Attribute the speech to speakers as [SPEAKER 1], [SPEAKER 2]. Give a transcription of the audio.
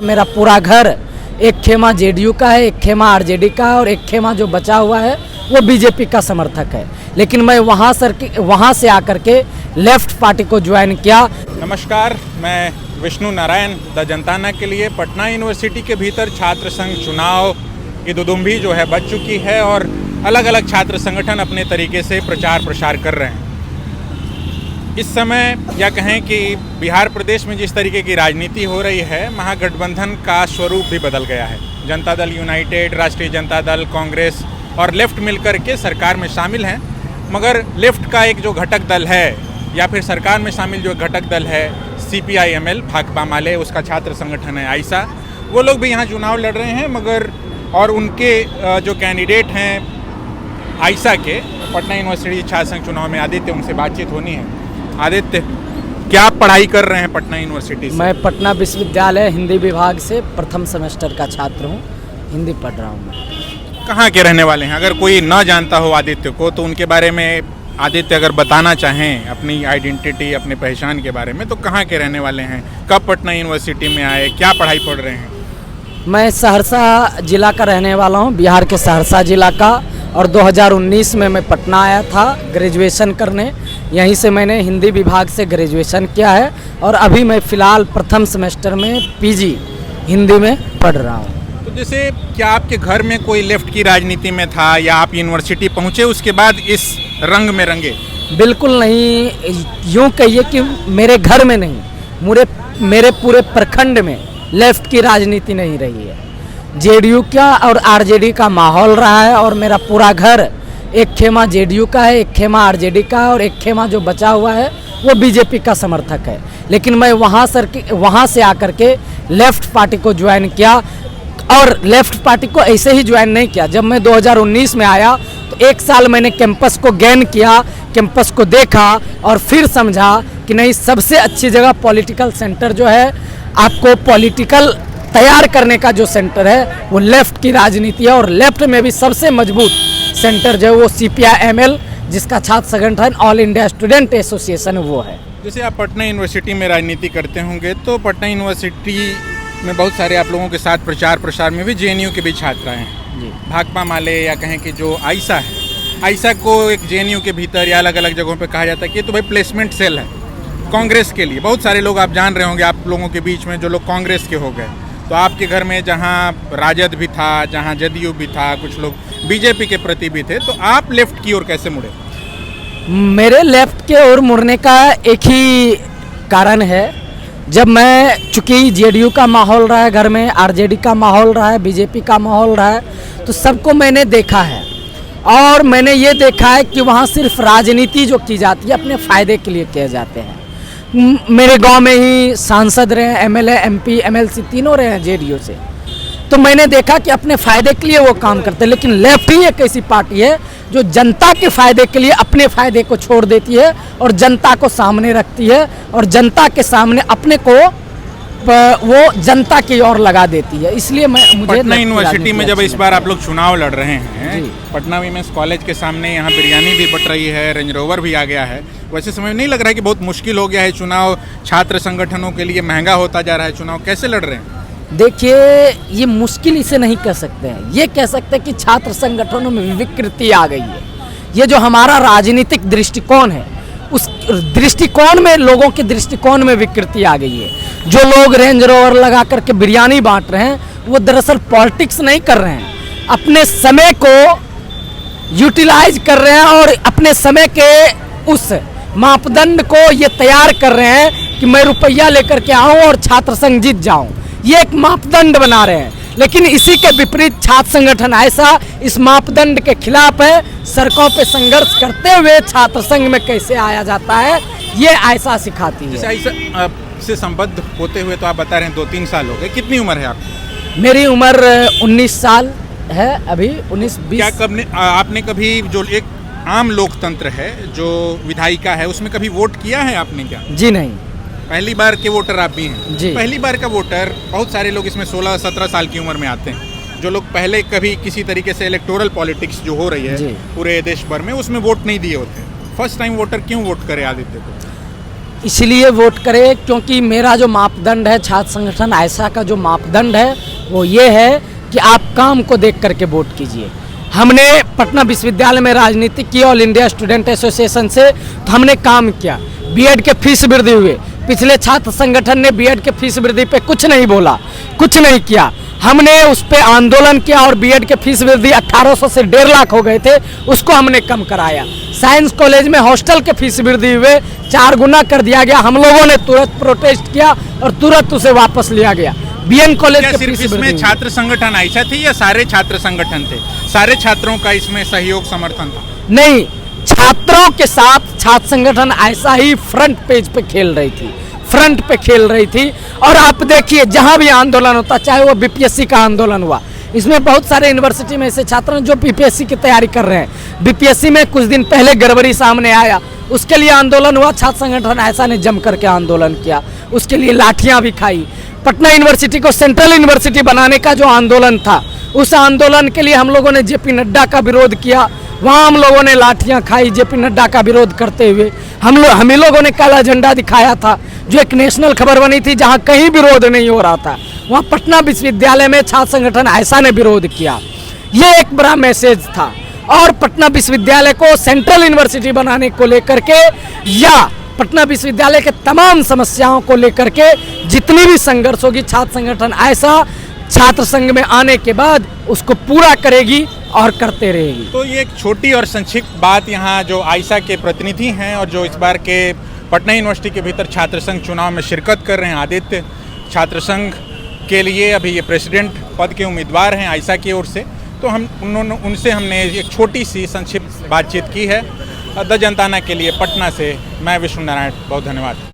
[SPEAKER 1] मेरा पूरा घर एक खेमा जेडीयू का है, एक खेमा आरजेडी का है और एक खेमा जो बचा हुआ है वो बीजेपी का समर्थक है। लेकिन मैं वहाँ से आकर के लेफ्ट पार्टी को ज्वाइन किया।
[SPEAKER 2] नमस्कार, मैं विष्णु नारायण द जनताना के लिए पटना यूनिवर्सिटी के भीतर छात्र संघ चुनाव की दुदुम्भी जो है बच चुकी है और अलग अलग छात्र संगठन अपने तरीके से प्रचार प्रसार कर रहे हैं। इस समय या कहें कि बिहार प्रदेश में जिस तरीके की राजनीति हो रही है, महागठबंधन का स्वरूप भी बदल गया है। जनता दल यूनाइटेड, राष्ट्रीय जनता दल, कांग्रेस और लेफ्ट मिलकर के सरकार में शामिल हैं। मगर लेफ्ट का एक जो घटक दल है या फिर सरकार में शामिल जो घटक दल है CPI-ML, भाकपा माले, उसका छात्र संगठन है आइसा, वो लोग भी यहाँ चुनाव लड़ रहे हैं। मगर और उनके जो कैंडिडेट हैं आइसा के पटना यूनिवर्सिटी छात्र संघ चुनाव में आदित्य, उनसे बातचीत होनी है। आदित्य, क्या पढ़ाई कर रहे हैं पटना यूनिवर्सिटी से?
[SPEAKER 1] मैं पटना विश्वविद्यालय हिंदी विभाग से प्रथम सेमेस्टर का छात्र हूँ, हिंदी पढ़ रहा हूँ मैं।
[SPEAKER 2] कहाँ के रहने वाले हैं? अगर कोई न जानता हो आदित्य को तो उनके बारे में आदित्य अगर बताना चाहें अपनी आइडेंटिटी, अपने पहचान के बारे में, तो कहाँ के रहने वाले हैं? कब पटना यूनिवर्सिटी में आए? क्या पढ़ाई पढ़ रहे हैं?
[SPEAKER 1] मैं सहरसा जिला का रहने वाला हूँ, बिहार के सहरसा जिला का। और 2019 में मैं पटना आया था ग्रेजुएशन करने। यहीं से मैंने हिंदी विभाग से ग्रेजुएशन किया है और अभी मैं फ़िलहाल प्रथम सेमेस्टर में PG हिंदी में पढ़ रहा हूँ।
[SPEAKER 2] तो जैसे क्या आपके घर में कोई लेफ्ट की राजनीति में था या आप यूनिवर्सिटी पहुँचे उसके बाद इस रंग में रंगे? बिल्कुल
[SPEAKER 1] नहीं, यूँ कहिए कि मेरे घर में नहीं, मेरे पूरे प्रखंड में लेफ्ट की राजनीति नहीं रही है। जेडीयू का और आरजेडी का माहौल रहा है और मेरा पूरा घर एक खेमा जेडीयू का है, एक खेमा आरजेडी का है और एक खेमा जो बचा हुआ है वो बीजेपी का समर्थक है। लेकिन मैं वहाँ से आकर के लेफ्ट पार्टी को ज्वाइन किया और लेफ्ट पार्टी को ऐसे ही ज्वाइन नहीं किया। जब मैं 2019 में आया तो एक साल मैंने कैंपस को गेन किया, कैंपस को देखा और फिर समझा कि नहीं, सबसे अच्छी जगह पॉलिटिकल सेंटर जो है, आपको पॉलिटिकल तैयार करने का जो सेंटर है वो लेफ्ट की राजनीति है। और लेफ्ट में भी सबसे मजबूत सेंटर जो है वो CPI-ML, जिसका छात्र संगठन ऑल इंडिया स्टूडेंट एसोसिएशन वो है।
[SPEAKER 2] जैसे आप पटना यूनिवर्सिटी में राजनीति करते होंगे तो पटना यूनिवर्सिटी में बहुत सारे आप लोगों के साथ प्रचार प्रसार में भी JNU के भी छात्र आए हैं जी। भाकपा माले या कहें कि जो आइसा है, आइसा को एक JNU के भीतर या अलग अलग जगहों पे कहा जाता है कि तो भाई प्लेसमेंट सेल है कांग्रेस के लिए। बहुत सारे लोग आप जान रहे होंगे आप लोगों के बीच में जो लोग कांग्रेस के हो गए। तो आपके घर में जहाँ राजद भी था, जहाँ जदयू भी था, कुछ लोग बीजेपी के प्रति भी थे, तो आप लेफ्ट की ओर कैसे मुड़े?
[SPEAKER 1] मेरे लेफ्ट के ओर मुड़ने का एक ही कारण है। जब मैं, चूँकि जेडीयू का माहौल रहा है घर में, आरजेडी का माहौल रहा है, बीजेपी का माहौल रहा है, तो सबको मैंने देखा है। और मैंने ये देखा है कि वहाँ सिर्फ राजनीति जो की जाती है अपने फ़ायदे के लिए किए जाते हैं। मेरे गांव में ही सांसद रहे हैं, MLA, MP, MLC तीनों रहे हैं जेडीयू से। तो मैंने देखा कि अपने फ़ायदे के लिए वो काम करते हैं। लेकिन लेफ्ट ही एक ऐसी पार्टी है जो जनता के फ़ायदे के लिए अपने फ़ायदे को छोड़ देती है और जनता को सामने रखती है और जनता के सामने अपने को वो जनता की ओर लगा देती है। इसलिए मुझे
[SPEAKER 2] पटना यूनिवर्सिटी में जब इस बार आप लोग चुनाव लड़ रहे हैं, पटना वीमेंस कॉलेज के सामने यहाँ बिरयानी भी बट रही है, रेंज रोवर भी आ गया है, वैसे समय नहीं लग रहा है कि बहुत मुश्किल हो गया है चुनाव? छात्र संगठनों के लिए महंगा होता जा रहा है चुनाव, कैसे लड़ रहे हैं?
[SPEAKER 1] देखिए, ये मुश्किल इसे नहीं कह सकते हैं, ये कह सकते हैं कि छात्र संगठनों में विकृति आ गई है। ये जो हमारा राजनीतिक दृष्टिकोण है, उस दृष्टिकोण में, लोगों के दृष्टिकोण में विकृति आ गई है। जो लोग रेंज रोवर लगा करके बिरयानी बांट रहे हैं वो दरअसल पॉलिटिक्स नहीं कर रहे हैं, अपने समय को यूटिलाइज कर रहे हैं और अपने समय के उस मापदंड को ये तैयार कर रहे हैं कि मैं रुपया लेकर के आऊं और छात्र संघ जीत जाऊं। ये एक मापदंड बना रहे हैं। लेकिन इसी के विपरीत छात्र संगठन ऐसा इस मापदंड के खिलाफ है। सड़कों पे संघर्ष करते हुए छात्र संघ में कैसे आया जाता है, ये ऐसा सिखाती है।
[SPEAKER 2] ऐसा से संबद्ध होते हुए तो आप बता रहे हैं 2-3 साल हो गए, कितनी उम्र है आपकी?
[SPEAKER 1] मेरी उम्र 19 साल है अभी, 19-20।
[SPEAKER 2] क्या आपने कभी, जो एक आम लोकतंत्र है जो विधायिका है, उसमें कभी वोट किया है आपने क्या?
[SPEAKER 1] जी नहीं,
[SPEAKER 2] पहली बार के वोटर आप भी हैं
[SPEAKER 1] जी।
[SPEAKER 2] पहली बार का वोटर, बहुत सारे लोग इसमें 16-17 साल की उम्र में आते हैं, जो लोग पहले कभी किसी तरीके से इलेक्टोरल पॉलिटिक्स जो हो रही है पूरे देश भर में, उसमें वोट नहीं दिए होते। फर्स्ट टाइम वोटर क्यों वोट करे आदित्य को?
[SPEAKER 1] इसलिए वोट करें क्योंकि मेरा जो मापदंड है छात्र संगठन ऐसा का जो मापदंड है वो ये है कि आप काम को देख करके वोट कीजिए। हमने पटना विश्वविद्यालय में राजनीति की ऑल इंडिया स्टूडेंट एसोसिएशन से, तो हमने काम किया। बीएड के फीस वृद्धि हुए, पिछले छात्र संगठन ने बीएड के फीस वृद्धि पे कुछ नहीं बोला, कुछ नहीं किया। हमने उस पर आंदोलन किया और बीएड के फीस वृद्धि 1800 से 1.5 लाख हो गए थे, उसको हमने कम कराया। साइंस कॉलेज में हॉस्टल के फीस वृद्धि हुए 4 गुना कर दिया गया। हम लोगों ने तुरंत प्रोटेस्ट किया और तुरंत उसे वापस लिया गया। बीएन कॉलेज के
[SPEAKER 2] सिर्फ इसमें छात्र संगठन ऐसा थी या सारे छात्र संगठन थे? सारे छात्रों का इसमें सहयोग समर्थन था?
[SPEAKER 1] नहीं, छात्रों के साथ छात्र संगठन ऐसा ही फ्रंट पेज पे खेल रही थी, फ्रंट पे खेल रही थी। और आप देखिए जहां भी आंदोलन होता, चाहे वो बीपीएससी का आंदोलन हुआ, इसमें बहुत सारे यूनिवर्सिटी में ऐसे छात्र हैं जो बीपीएससी की तैयारी कर रहे हैं। बीपीएससी में कुछ दिन पहले गड़बड़ी सामने आया, उसके लिए आंदोलन हुआ, छात्र संगठन ऐसा ने जम करके आंदोलन किया, उसके लिए लाठियां भी खाई। पटना यूनिवर्सिटी को सेंट्रल यूनिवर्सिटी बनाने का जो आंदोलन था, उस आंदोलन के लिए हम लोगों ने जेपी नड्डा का विरोध किया, वहाँ हम लोगों ने लाठियां खाई जेपी नड्डा का विरोध करते हुए। हम ही लोगों ने काला झंडा दिखाया था, जो एक नेशनल खबर बनी थी, जहाँ कहीं विरोध नहीं हो रहा था, वहाँ पटना विश्वविद्यालय में छात्र संगठन ऐसा ने विरोध किया। ये एक बड़ा मैसेज था। और पटना विश्वविद्यालय को सेंट्रल यूनिवर्सिटी बनाने को लेकर के या पटना विश्वविद्यालय के तमाम समस्याओं को लेकर के जितनी भी संघर्ष होगी, छात्र संगठन ऐसा छात्र संघ में आने के बाद उसको पूरा करेगी और करते रहेगी।
[SPEAKER 2] तो ये एक छोटी और संक्षिप्त बात यहाँ जो आइसा के प्रतिनिधि हैं और जो इस बार के पटना यूनिवर्सिटी के भीतर छात्र संघ चुनाव में शिरकत कर रहे हैं, आदित्य छात्र संघ के लिए अभी ये प्रेसिडेंट पद के उम्मीदवार हैं आइसा की ओर से। तो उनसे हमने एक छोटी सी संक्षिप्त बातचीत की है। द जनताना के लिए पटना से मैं विष्णु नारायण, बहुत धन्यवाद।